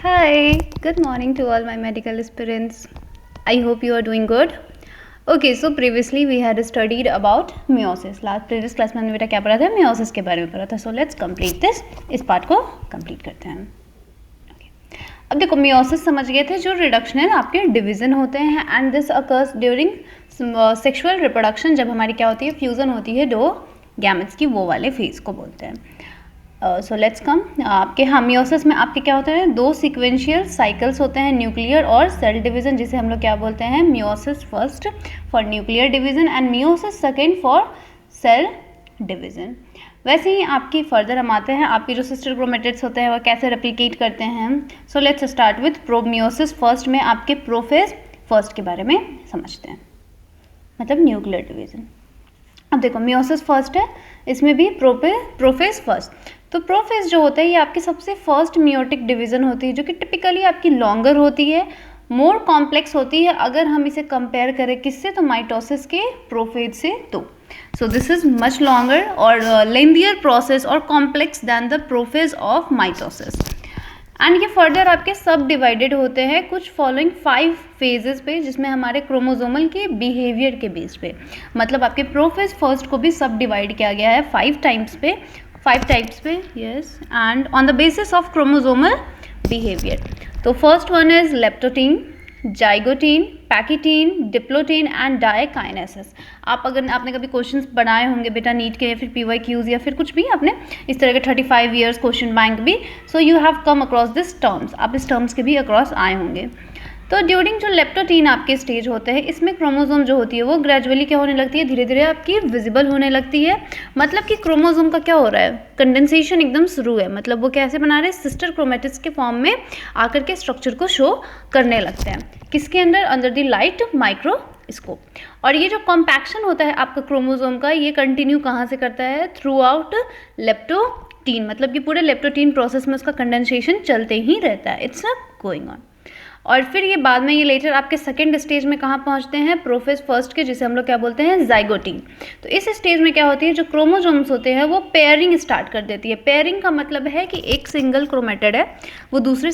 Hi, good morning to all my medical aspirants. I hope you are doing good. Okay, so previously we had studied about meiosis. Previous class में हमने बेटा क्या पढ़ा था? meiosis के बारे में पढ़ा था. So let's complete this. इस part को complete करते हैं. अब देखो meiosis समझ गए थे जो रिडक्शन है आपके डिवीजन होते हैं and this occurs during sexual reproduction जब हमारी क्या होती है फ्यूजन होती है दो गैमेट्स की वो वाले फेज को बोलते हैं. सो लेट्स कम आपके मियोसिस में आपके क्या होते हैं दो सीक्वेंशियल साइकिल्स होते हैं न्यूक्लियर और सेल डिवीजन जिसे हम लोग क्या बोलते हैं meiosis first for nuclear division and meiosis second for sale division. वैसे ही आपकी फर्दर हम आते हैं आपके जो सिस्टर क्रोमेटिड्स होते हैं वो कैसे रेप्लिकेट करते हैं. So let's start with meiosis first में आपके प्रोफेज फर्स्ट के बारे में समझते हैं मतलब न्यूक्लियर डिवीजन. अब देखो मियोसिस फर्स्ट है इसमें भी प्रोफेज फर्स्ट. तो प्रोफेज जो होता है ये आपकी सबसे फर्स्ट मियोटिक डिवीजन होती है जो कि टिपिकली आपकी लॉन्गर होती है मोर कॉम्प्लेक्स होती है अगर हम इसे कंपेयर करें किससे तो माइटोसिस के प्रोफेज से. तो so this is much longer और लेंथियर प्रोसेस और complex than the prophase of mitosis. And ये फर्दर आपके सब डिवाइडेड होते हैं कुछ फॉलोइंग 5 फेजेस पे जिसमें हमारे क्रोमोसोमल के बिहेवियर के बेस पे मतलब आपके प्रोफेज फर्स्ट को भी सब डिवाइड किया गया है 5 टाइप्स पे yes and on the basis of chromosomal behaviour. तो first one is leptotene, zygotene, pachytene, diplotene and diakinesis. आपने कभी क्वेश्चंस बनाए होंगे बेटा नीट के या फिर PYQs या फिर कुछ भी आपने इस तरह के 35 ईयर्स क्वेश्चन बैंक भी so you have come across this terms आप इस टर्म्स के भी अक्रॉस आए होंगे. तो ड्यूरिंग जो लेप्टोटीन आपके स्टेज होते हैं इसमें क्रोमोसोम जो होती है वो ग्रेजुअली क्या होने लगती है धीरे धीरे आपकी विजिबल होने लगती है मतलब कि क्रोमोसोम का क्या हो रहा है कंडेंसेशन एकदम शुरू है मतलब वो कैसे बना रहे हैं सिस्टर क्रोमेटिड्स के फॉर्म में आकर के स्ट्रक्चर को शो करने लगते हैं किसके अंदर द लाइट माइक्रोस्कोप. और ये जो कॉम्पैक्शन होता है आपका क्रोमोसोम का ये कंटिन्यू कहाँ से करता है थ्रू आउट लेप्टोटीन मतलब कि पूरे लेप्टोटीन प्रोसेस में उसका कंडेंसेशन चलते ही रहता है इट्स गोइंग ऑन. और फिर ये बाद में ये लेटर आपके सेकेंड स्टेज में कहाँ पहुँचते हैं प्रोफेज फर्स्ट के जिसे हम लोग क्या बोलते हैं जाइगोटीन. तो इस स्टेज में क्या होती है जो क्रोमोसोम्स होते हैं वो पेयरिंग स्टार्ट कर देती है. पेयरिंग का मतलब है कि एक सिंगल क्रोमेटिड है वो दूसरे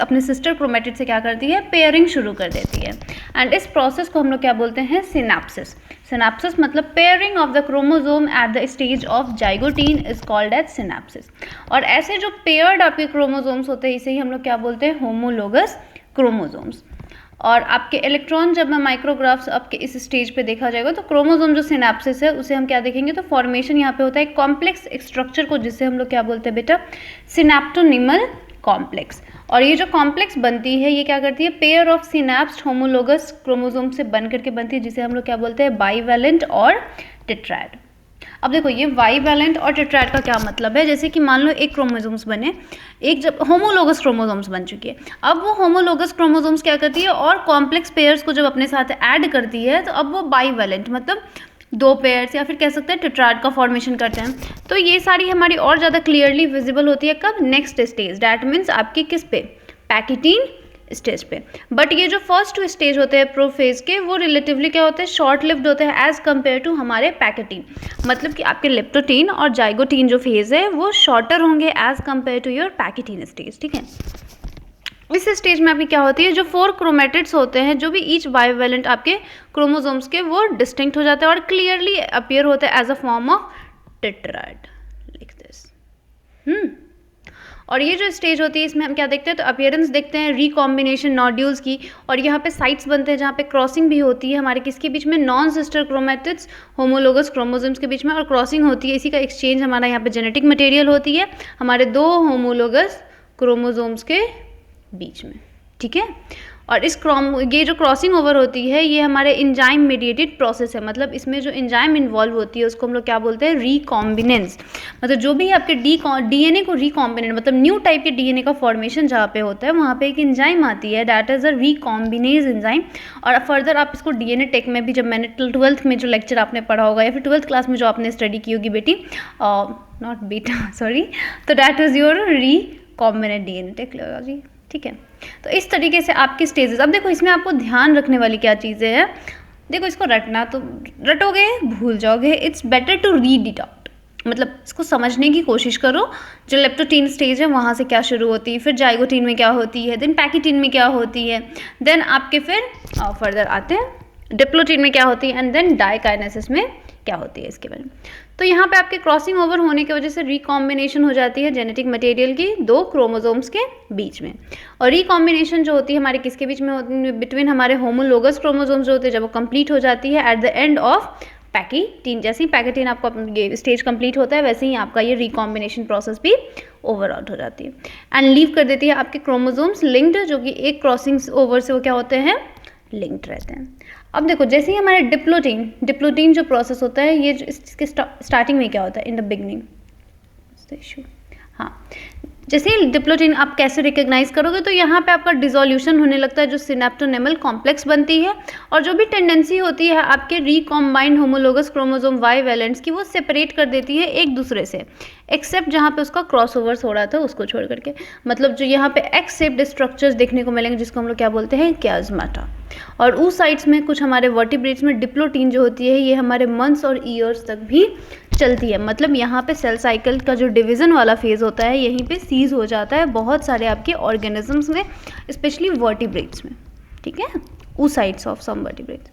अपने सिस्टर क्रोमेटिड से क्या करती है पेयरिंग शुरू कर देती है. एंड इस प्रोसेस को हम लोग क्या बोलते हैं सिनेप्सिस. सिनेप्सिस मतलब pairing of the chromosome at the stage of zygotene is called as synapsis. और ऐसे जो पेयर्ड आपके क्रोमोसोम्स होते हैं इसे ही हम लोग क्या बोलते हैं होमोलोगस क्रोमोसोम्स. और आपके इलेक्ट्रॉन जब माइक्रोग्राफ्स आपके इस स्टेज पे देखा जाएगा तो क्रोमोसोम जो सिनेप्सिस है उसे हम क्या देखेंगे तो फॉर्मेशन यहाँ पे होता है कॉम्प्लेक्स स्ट्रक्चर को जिससे हम लोग क्या बोलते हैं बेटा सिनेप्टोनिमल कॉम्प्लेक्स. और ये जो कॉम्प्लेक्स बनती है ये क्या करती है पेयर ऑफ सिनेप्स्ड होमोलोगस क्रोमोसोम से बन करके बनती है जिसे हम लोग क्या बोलते हैं बाईवैलेंट और टेट्राड. अब देखो ये बाईवैलेंट और टेट्राड का क्या मतलब है जैसे कि मान लो एक क्रोमोसोम्स बने एक जब होमोलोगस क्रोमोसोम्स बन चुकी है अब वो होमोलोगस क्रोमोसोम्स क्या करती है और कॉम्प्लेक्स पेयर्स को जब अपने साथ ऐड करती है तो अब वो बाईवैलेंट मतलब 2 पेयर्स या फिर कह सकते हैं टेट्राड का फॉर्मेशन करते हैं. तो ये सारी हमारी और ज़्यादा क्लियरली विजिबल होती है कब नेक्स्ट स्टेज डैट मीन्स आपकी किस पे पैकिटीन स्टेज पे. बट ये जो फर्स्ट 2 स्टेज होते हैं प्रोफेज के वो रिलेटिवली क्या होते हैं शॉर्ट लिव्ड होते हैं एज कम्पेयर टू हमारे पैकेटीन मतलब कि आपके लेप्टोटीन और जाइगोटीन जो फेज है वो शॉर्टर होंगे as compare to your pachytene stage. ठीक है इस स्टेज में आपकी क्या होती है जो 4 क्रोमेटिड्स होते हैं जो भी ईच बाईवैलेंट आपके क्रोमोसोम्स के वो डिस्टिंक्ट हो जाते हैं और क्लियरली अपीयर होते हैं as a form of tetrad like this. और ये जो स्टेज होती है इसमें हम क्या देखते हैं तो अपीयरेंस देखते हैं रिकॉम्बिनेशन नॉड्यूल्स की. और यहाँ पे साइट्स बनते हैं जहाँ पे क्रॉसिंग भी होती है हमारे किसके बीच में non sister chromatids homologous chromosomes के बीच में और क्रॉसिंग होती है इसी का एक्सचेंज हमारा यहाँ पे जेनेटिक मटेरियल होती है हमारे 2 होमोलोगस क्रोमोसोम्स के बीच में. ठीक है और ये जो क्रॉसिंग ओवर होती है ये हमारे इंजाइम मेडिएटेड प्रोसेस है मतलब इसमें जो इंजाइम इन्वॉल्व होती है उसको हम लोग क्या बोलते हैं रिकॉम्बिनेंस. मतलब जो भी आपके डीएनए को रिकॉम्बिनेट मतलब न्यू टाइप के डीएनए का फॉर्मेशन जहाँ पे होता है वहाँ पे एक इंजाइम आती है that is a recombinase enzyme. और फर्दर आप इसको डीएनए टेक में भी जब मैंने 12th में जो लेक्चर आपने पढ़ा होगा या फिर 12th क्लास में जो आपने स्टडी की होगी बेटी नॉट बेटा सॉरी तो that is your recombinant DNA technology. ठीक है तो इस तरीके से आपके स्टेजेस. अब देखो इसमें आपको ध्यान रखने वाली क्या चीज़ें हैं देखो इसको रटना तो रटोगे भूल जाओगे it's better to read it out. मतलब इसको समझने की कोशिश करो। जो लेप्टोटीन स्टेज है वहाँ से क्या शुरू होती है, फिर जाइगोटीन में क्या होती है, देन पैकेटीन में क्या होती है, देन आपके फिर फर्दर आते हैं डिप्लोटीन में क्या होती है, एंड देन डाइकाइनेसिस में क्या होती है इसके बारे में। तो यहाँ पे आपके क्रॉसिंग ओवर होने की वजह से रिकॉम्बिनेशन हो जाती है जेनेटिक मटेरियल की दो क्रोमोसोम्स के बीच में। और रिकॉम्बिनेशन जो होती है हमारे किसके बीच में होती है, बिटवीन हमारे होमोलोगस क्रोमोसोम्स जो होते हैं, जब वो कंप्लीट हो जाती है at the end of pachytene. जैसे ही पैकेटीन आपका ये स्टेज कंप्लीट होता है वैसे ही आपका ये रिकॉम्बिनेशन प्रोसेस भी ओवर आउट हो जाती है एंड लीव कर देती है आपके क्रोमोसोम्स लिंक्ड, जो कि एक क्रॉसिंग ओवर से वो क्या होते हैं, लिंक्ड रहते हैं। अब देखो जैसे ही हमारे डिप्लोटीन जो प्रोसेस होता है, ये इसके स्टार्टिंग में क्या होता है, इन द बिगनिंग इशू। हाँ, जैसे ही डिप्लोटीन आप कैसे रिकॉग्नाइज करोगे, तो यहाँ पे आपका डिसोल्यूशन होने लगता है जो सिनेप्टोनेमल कॉम्प्लेक्स बनती है, और जो भी टेंडेंसी होती है आपके रिकॉम्बाइंड होमोलोगस क्रोमोसोम वाई वैलेंट्स की, वो सेपरेट कर देती है एक दूसरे से, एक्सेप्ट जहाँ पे उसका क्रॉसओवर्स हो रहा था उसको छोड़ करके। मतलब जो यहाँ पे एक्स शेप्ड स्ट्रक्चर्स देखने को मिलेंगे जिसको हम लोग क्या बोलते हैं, क्याज़्माटा। और उस साइड्स में कुछ हमारे वर्टिब्रेट्स में डिप्लोटीन जो होती है ये हमारे मंथ्स और ईयर्स तक भी चलती है। मतलब यहाँ पे सेल साइकिल का जो डिवीज़न वाला फेज़ होता है यहीं पे सीज हो जाता है बहुत सारे आपके ऑर्गेनिजम्स में, स्पेशली वर्टिब्रेट्स में, ठीक है, उस sides of some vertebrates.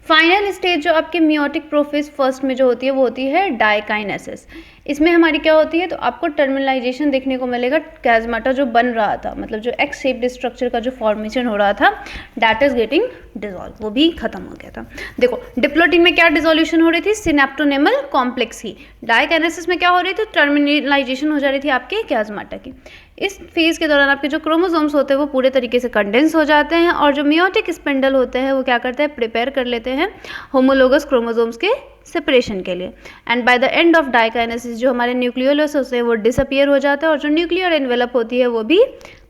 Final stage जो आपके मियोटिक प्रोफेज फर्स्ट में जो होती है वो होती है डाइकाइनेसिस। इसमें हमारी क्या होती है, तो आपको टर्मिनलाइजेशन देखने को मिलेगा, क्याज़्माटा जो बन रहा था, मतलब जो एक्स शेप्ड स्ट्रक्चर का जो फॉर्मेशन हो रहा था, दैट इज गेटिंग डिसॉल्व, वो भी खत्म हो गया था। देखो डिप्लोटीन में क्या डिसोल्यूशन हो रही थी, सिनेप्टोनेमल कॉम्प्लेक्स की। डाइकाइनेसिस में क्या हो रही थी, टर्मिनलाइजेशन हो जा रही थी आपके क्याज़्माटा की। इस फेज़ के दौरान आपके जो क्रोमोसोम्स होते हैं वो पूरे तरीके से कंडेंस हो जाते हैं, और जो मियोटिक स्पिंडल होते हैं वो क्या करते हैं, प्रिपेयर कर लेते हैं होमोलोगस क्रोमोसोम्स के सेपरेशन के लिए। And by the end of diakinesis जो हमारे न्यूक्लियोलस होते हैं वो डिसअपियर हो जाता है, और जो न्यूक्लियर एनवेलप होती है वो भी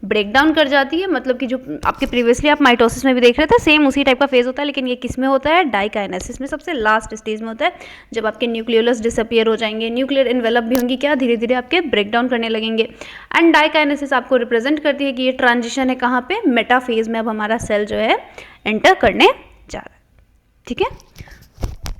ब्रेक डाउन कर जाती है। मतलब कि जो आपके प्रीवियसली आप माइटोसिस में भी देख रहे थे, सेम उसी टाइप का फेज होता है, लेकिन ये किस में होता है, डाइकाइनेसिस में, सबसे लास्ट स्टेज में होता है, जब आपके न्यूक्लियोलस डिसअपियर हो जाएंगे, न्यूक्लियर एनवेलप भी होंगी क्या, धीरे धीरे आपके ब्रेक डाउन करने लगेंगे। एंड डाइकाइनेसिस आपको रिप्रेजेंट करती है कि ये ट्रांजिशन है कहाँ पे, मेटा फेज में अब हमारा सेल जो है एंटर करने जा रहा है, ठीक है।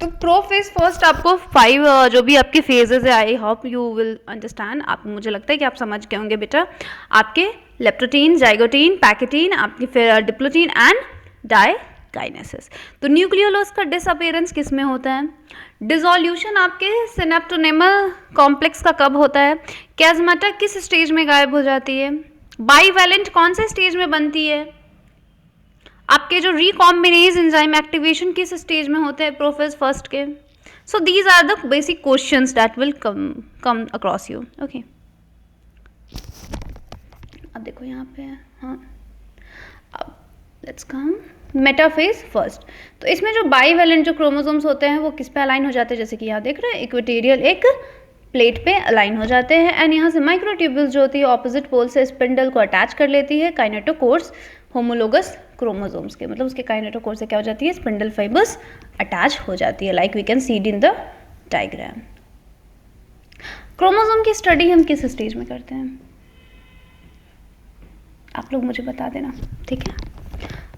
तो प्रोफेज फर्स्ट आपको 5 जो भी आपके फेजेस है, I hope you will understand. आप, मुझे लगता है कि आप समझ गए होंगे बेटा। आपके लेप्टोटीन, जाइगोटीन, पैकेटीन, आपकी फिर डिप्लोटीन एंड डाइकाइनेसिस। तो न्यूक्लियोलस का डिसअपियरेंस किस में होता है, डिसोल्यूशन आपके सिनेप्टोनेमल कॉम्प्लेक्स का कब होता है, क्याज़्माटा किस स्टेज में गायब हो जाती है, बाईवैलेंट कौन से स्टेज में बनती है, आपके जो रिकॉम्बिनेज एंजाइम एक्टिवेशन किस स्टेज में होते हैं प्रोफेज फर्स्ट के। So these are the basic questions that will come across you, okay. अब देखो यहाँ पे, हाँ, अब लेट्स कम मेटाफेज फर्स्ट। तो इसमें जो बाईवैलेंट जो क्रोमोसोम्स होते हैं वो किस पे अलाइन हो जाते हैं, जैसे कि यहाँ देख रहे हैं इक्वेटोरियल एक प्लेट पे अलाइन हो जाते हैं, एंड यहाँ से माइक्रोट्यूब्यूल्स जो होती है ऑपोजिट पोल से स्पिंडल को अटैच कर लेती है काइनेटोकोर्स होमोलोगस क्रोमोसोम्स के, मतलब उसके काइनेटोकोर से क्या हो जाती है, स्पिंडल फाइबर्स अटैच हो जाती है, like we can see in the diagram. Chromosome की स्टडी हम किस स्टेज में करते हैं, आप लोग मुझे बता देना, ठीक है।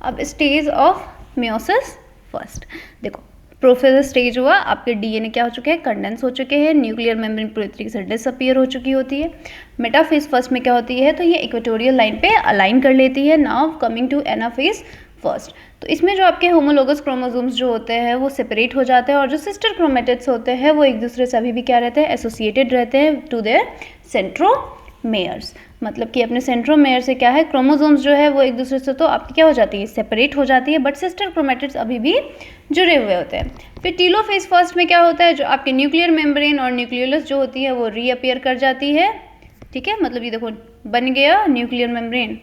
अब स्टेज ऑफ मियोसिस फर्स्ट, देखो प्रोफेज स्टेज हुआ, आपके डीएनए क्या हो चुके हैं, कंडेंस हो चुके हैं, न्यूक्लियर मेम्ब्रेन पूरी तरीके से डिसअपियर हो चुकी होती है। मेटाफेज फर्स्ट में क्या होती है, तो ये इक्वेटोरियल लाइन पे अलाइन कर लेती है। Now coming to anaphase first, तो इसमें जो आपके होमोलोगस क्रोमोसोम्स जो होते हैं वो सेपरेट हो जाते हैं, और जो सिस्टर क्रोमेटिड्स होते हैं वो एक दूसरे से अभी भी क्या रहते हैं, एसोसिएटेड रहते हैं टू देयर सेंट्रोमेयर्स। मतलब कि अपने सेंट्रोमेयर से क्या है, क्रोमोसोम्स जो है वो एक दूसरे से तो आपकी क्या हो जाती है, सेपरेट हो जाती है, बट सिस्टर क्रोमेटिड्स अभी भी जुड़े हुए होते हैं। फिर टीलोफेज फर्स्ट में क्या होता है, जो आपके न्यूक्लियर मेम्ब्रेन और न्यूक्लियोलस जो होती है वो रीअपियर कर जाती है, ठीक है। मतलब ये देखो बन गया न्यूक्लियर मेम्ब्रेन,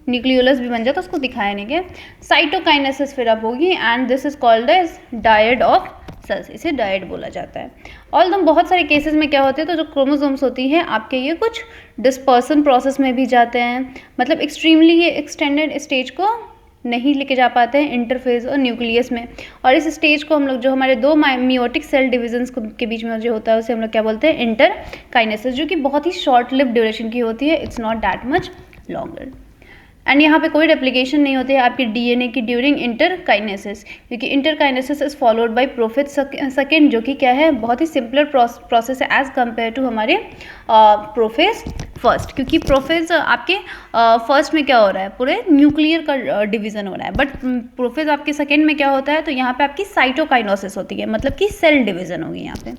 न्यूक्लियोलस भी बन जाता, उसको दिखाया नहीं गया। साइटोकाइनेसिस फिर अब होगी, and this is called as dyad of cells, इसे डायड बोला जाता है। ऑल बहुत सारे केसेस में क्या होते हैं, तो जो क्रोमोसोम्स होती हैं आपके ये कुछ डिस्पर्सन प्रोसेस में भी जाते हैं, मतलब एक्सट्रीमली ये एक्सटेंडेड स्टेज को नहीं लेके जा पाते हैं इंटरफेज और न्यूक्लियस में। और इस स्टेज को हम लोग जो हमारे दो मियोटिक सेल डिविजन्स के बीच में जो होता है उसे हम लोग क्या बोलते हैं, इंटरकाइनेसिस, जो कि बहुत ही शॉर्ट लिव ड्यूरेशन की होती है, it's not that much longer. And यहाँ पे कोई रेप्लिकेशन नहीं होती है आपके डीएनए की ड्यूरिंग इंटरकाइनेसिस, क्योंकि interkinesis is followed by prophase second, जो कि क्या है, बहुत ही सिंपलर प्रोसेस है एज कम्पेयर टू हमारे प्रोफेज फर्स्ट, क्योंकि प्रोफेज आपके फर्स्ट में क्या हो रहा है, पूरे न्यूक्लियर का डिवीजन हो रहा है, बट प्रोफेज आपके सेकेंड में क्या होता है, तो यहाँ पे आपकी साइटोकाइनोसिस होती है, मतलब कि सेल डिवीजन होगी यहाँ पे।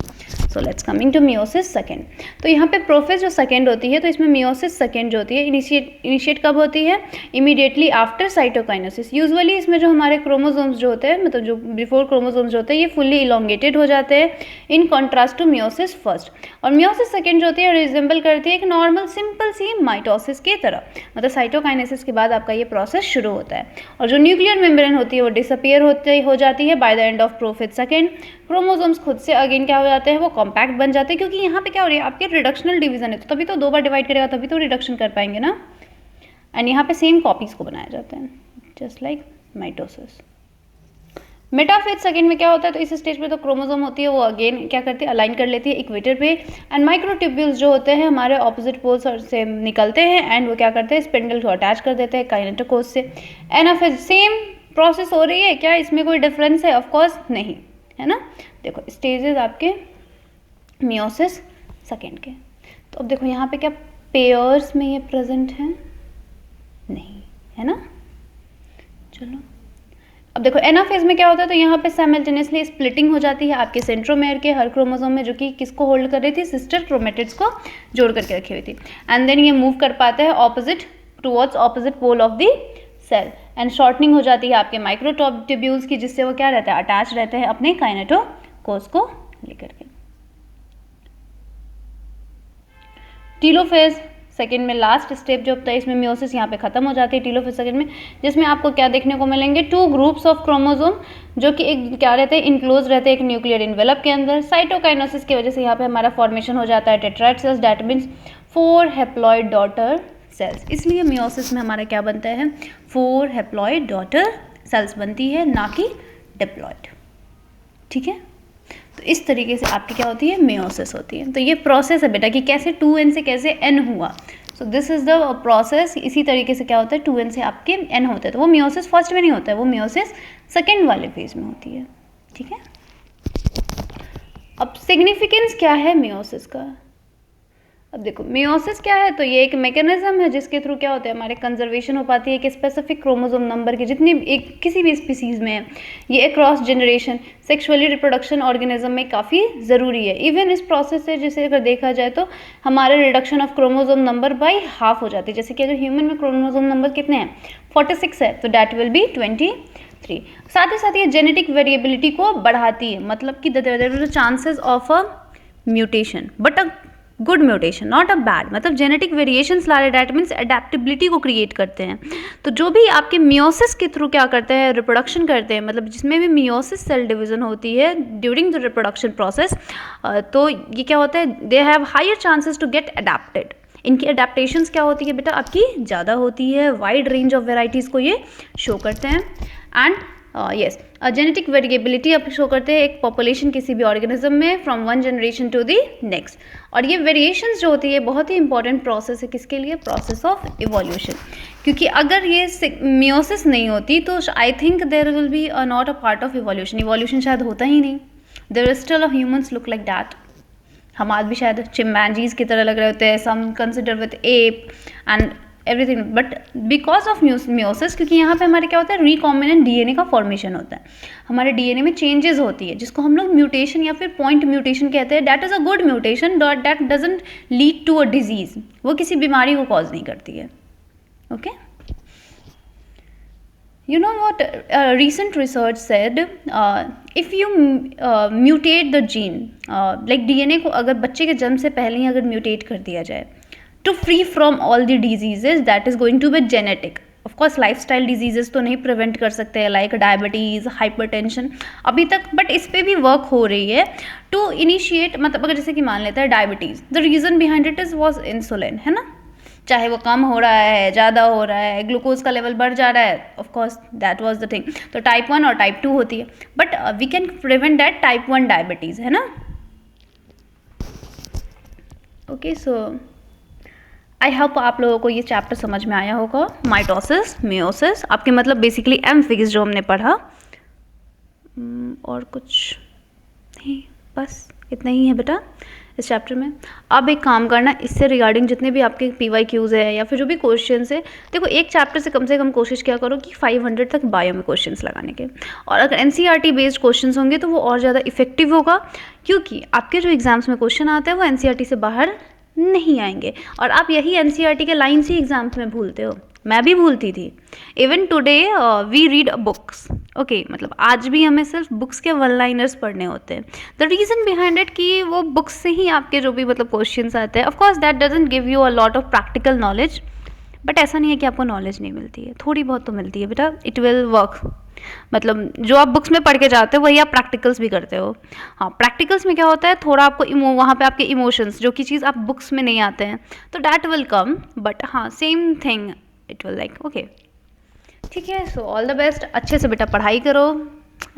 So let's coming to meiosis second. तो यहाँ पे प्रोफेज जो सेकेंड होती है, तो इसमें मियोसिस सेकेंड जो होती है इनिशिएट कब होती है, इमीडिएटली आफ्टर साइटोकाइनेसिस। यूजुअली इसमें जो हमारे क्रोमोसोम्स जो होते हैं, मतलब जो बिफोर क्रोमोसोम्स जो होते हैं, ये फुल्ली इलोंगेटेड हो जाते हैं in contrast to meiosis first. और मियोसिस सेकेंड जो होती है रिजेंबल करती है एक नॉर्मल सिंपल सी माइटोसिस की तरह, मतलब साइटोकाइनेसिस के बाद आपका ये प्रोसेस शुरू होता है, और जो न्यूक्लियर मेम्ब्रेन होती है वो डिसअपियर हो जाती है by the end of prophase second. Chromosomes खुद से अगेन क्या हो जाते हैं, वो कॉम्पैक्ट बन जाते हैं, क्योंकि यहाँ पे क्या हो रही है, आपके रिडक्शनल डिवीजन है, तो तभी तो 2 बार डिवाइड करेगा, तभी तो रिडक्शन कर पाएंगे ना। एंड यहाँ पे सेम कॉपीज को बनाया जाता है, just like mitosis. Metaphase second में क्या होता है, तो इस स्टेज पे तो क्रोमोसोम होती है वो अगेन क्या करती है, अलाइन कर लेती है इक्वेटर पे, एंड माइक्रोट्यूब्यूल्स जो होते हैं हमारे ऑपोजिट पोल्स से निकलते हैं, एंड वो क्या करते हैं, स्पिंडल को अटैच कर देते हैं काइनेटोकोर से। एनाफेज सेम प्रोसेस हो रही है क्या, इसमें कोई डिफरेंस है, ऑफकोर्स नहीं, है ना। देखो स्टेजेस आपके मियोसिस सेकेंड के, तो अब देखो यहाँ पे क्या पेयर्स में ये प्रेजेंट हैं, नहीं, है ना। चलो अब देखो एनाफेज में क्या होता है, तो यहाँ पे साइमल्टेनियसली स्प्लिटिंग हो जाती है आपके सेंट्रोमेयर के हर क्रोमोसोम में, जो कि किसको होल्ड कर रही थी, सिस्टर क्रोमेटिड्स को जोड़ करके रखी हुई थी, एंड देन ये मूव कर पाते हैं opposite towards opposite pole of the cell, and shortening हो जाती है आपके माइक्रोट्यूब्यूल्स की, जिससे वो क्या रहता है, अटैच रहते हैं अपने काइनेटोकोर्स को लेकर के। टीलोफेज सेकेंड में लास्ट स्टेप जो होता है, इसमें मियोसिस यहाँ पे खत्म हो जाती है टीलोफेज सेकेंड में, जिसमें आपको क्या देखने को मिलेंगे, 2 ग्रुप्स ऑफ क्रोमोसोम जो कि एक क्या रहते हैं, इनक्लोज रहते हैं एक न्यूक्लियर इन्वेलप के अंदर। साइटोकाइनेसिस की वजह से यहाँ पे हमारा फॉर्मेशन हो जाता है tetrad cells, that means 4 haploid daughter cells, इसलिए मियोसिस में हमारा क्या बनता है, 4 हैप्लॉइड डॉटर सेल्स बनती है, ना कि डिप्लॉइड, ठीक है। तो इस तरीके से आपकी क्या होती है, मियोसिस होती है। तो ये प्रोसेस है बेटा कि कैसे 2n से कैसे n हुआ, सो दिस इज द प्रोसेस। इसी तरीके से क्या होता है, 2n से आपके n होते हैं, तो वो मियोसिस फर्स्ट में नहीं होता है, वो मियोसिस सेकेंड वाले फेज में होती है, ठीक है। अब सिग्निफिकेंस क्या है मियोसिस का, अब देखो मियोसिस क्या है, तो ये एक मैकेनिज्म है जिसके थ्रू क्या होता है, हमारे कंजर्वेशन हो पाती है कि स्पेसिफिक क्रोमोसोम नंबर की जितनी एक किसी भी स्पीसीज में है, ये cross generation sexually reproduction organism में काफ़ी ज़रूरी है। इवन इस प्रोसेस से जैसे अगर देखा जाए तो हमारे reduction of chromosome number by half हो जाती है, जैसे कि अगर ह्यूमन में क्रोमोसोम नंबर कितने हैं, 46 है, तो डैट विल बी 23। साथ ही साथ ये जेनेटिक वेरिएबिलिटी को बढ़ाती है, मतलब कि there is chances of a mutation, but a good mutation not a bad, मतलब जेनेटिक वेरिएशंस ला रहे, डैट मीन्स एडेप्टेबिलिटी को क्रिएट करते हैं। तो जो भी आपके मियोसिस के थ्रू क्या करते हैं, रिप्रोडक्शन करते हैं, मतलब जिसमें भी मियोसिस सेल डिवीजन होती है ड्यूरिंग द रिप्रोडक्शन प्रोसेस, तो ये क्या होता है, they have higher chances to get adapted. इनकी अडेप्टेशंस क्या होती है बेटा, आपकी ज़्यादा होती है, वाइड रेंज ऑफ वेराइटीज़ को ये शो करते हैं। एंड यस जेनेटिक वेरिएबिलिटी अब शो करते हैं एक पॉपुलेशन किसी भी ऑर्गेनिज्म में from one generation to the next. और ये वेरिएशंस जो होती है बहुत ही इंपॉर्टेंट प्रोसेस है, किसके लिए, प्रोसेस ऑफ इवोल्यूशन, क्योंकि अगर ये मियोसिस नहीं होती तो I think there will be not a part of evolution, evolution शायद होता ही नहीं, there is still humans look like that, हम आज भी शायद चिम्पैंजीज की तरह लग रहे होते हैं, some consider with ape and everything, but because of meiosis, क्योंकि यहाँ पे हमारे क्या होता है, रिकॉम्बिनेंट डीएनए का फॉर्मेशन होता है, हमारे डीएनए में चेंजेस होती है, जिसको हम लोग म्यूटेशन या फिर पॉइंट म्यूटेशन कहते हैं। That is a good mutation, that doesn't lead to a disease, वो किसी बीमारी को कॉज नहीं करती है, okay. You know what recent research said, if you mutate the gene, like DNA को अगर बच्चे के जन्म से पहले ही अगर म्यूटेट कर दिया जाए to free from all the diseases, that is going to be genetic. Of course lifestyle diseases तो नहीं प्रिवेंट कर सकते हैं, like diabetes, hypertension अभी तक, बट इस पर भी वर्क हो रही है to initiate, मतलब अगर जैसे कि मान लेते हैं diabetes, the reason behind it is was insulin, है ना, चाहे वो कम हो रहा है, ज़्यादा हो रहा है, ग्लूकोज का लेवल बढ़ जा रहा है, of course that was the thing, तो टाइप 1 और टाइप 2 होती है, but we can prevent that type 1 diabetes, है ना। ओके, सो आई होप आप लोगों को ये चैप्टर समझ में आया होगा, माइटोसिस, मियोसिस, आपके मतलब बेसिकली एम्फिक्स जो हमने पढ़ा। और कुछ नहीं, बस इतना ही है बेटा इस चैप्टर में। अब एक काम करना, इससे रिगार्डिंग जितने भी आपके PYQs है या फिर जो भी क्वेश्चंस है, देखो एक चैप्टर से कम कोशिश क्या करो कि 500 तक बायो में क्वेश्चंस लगाने के। और अगर NCERT बेस्ड क्वेश्चंस होंगे तो वो और ज़्यादा इफेक्टिव होगा, क्योंकि आपके जो एग्जाम्स में क्वेश्चन आते हैं वो NCERT से बाहर नहीं आएंगे। और आप यही NCERT के लाइन्स ही एग्जाम्स में भूलते हो, मैं भी भूलती थी। Even today we read books, okay, मतलब आज भी हमें सिर्फ बुक्स के वन लाइनर्स पढ़ने होते हैं। द रीज़न बिहाइंड इट कि वो बुक्स से ही आपके जो भी मतलब क्वेश्चंस आते हैं, of course that doesn't give you a lot of practical knowledge, but ऐसा नहीं है कि आपको नॉलेज नहीं मिलती है, थोड़ी बहुत तो मिलती है बेटा, इट विल वर्क। मतलब जो आप बुक्स में पढ़ के जाते हो वही आप प्रैक्टिकल्स भी करते हो। हाँ, प्रैक्टिकल्स में क्या होता है, थोड़ा आपको वहाँ पे आपके इमोशंस जो कि चीज़ आप बुक्स में नहीं आते हैं, तो डैट विल कम, बट हाँ same thing it will like, okay ठीक है। सो ऑल द बेस्ट, अच्छे से बेटा पढ़ाई करो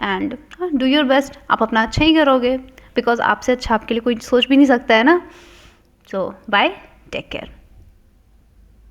एंड डू योर बेस्ट। आप अपना अच्छा ही करोगे, बिकॉज आपसे अच्छा आपके लिए कोई सोच भी नहीं सकता है ना। सो बाय, टेक केयर।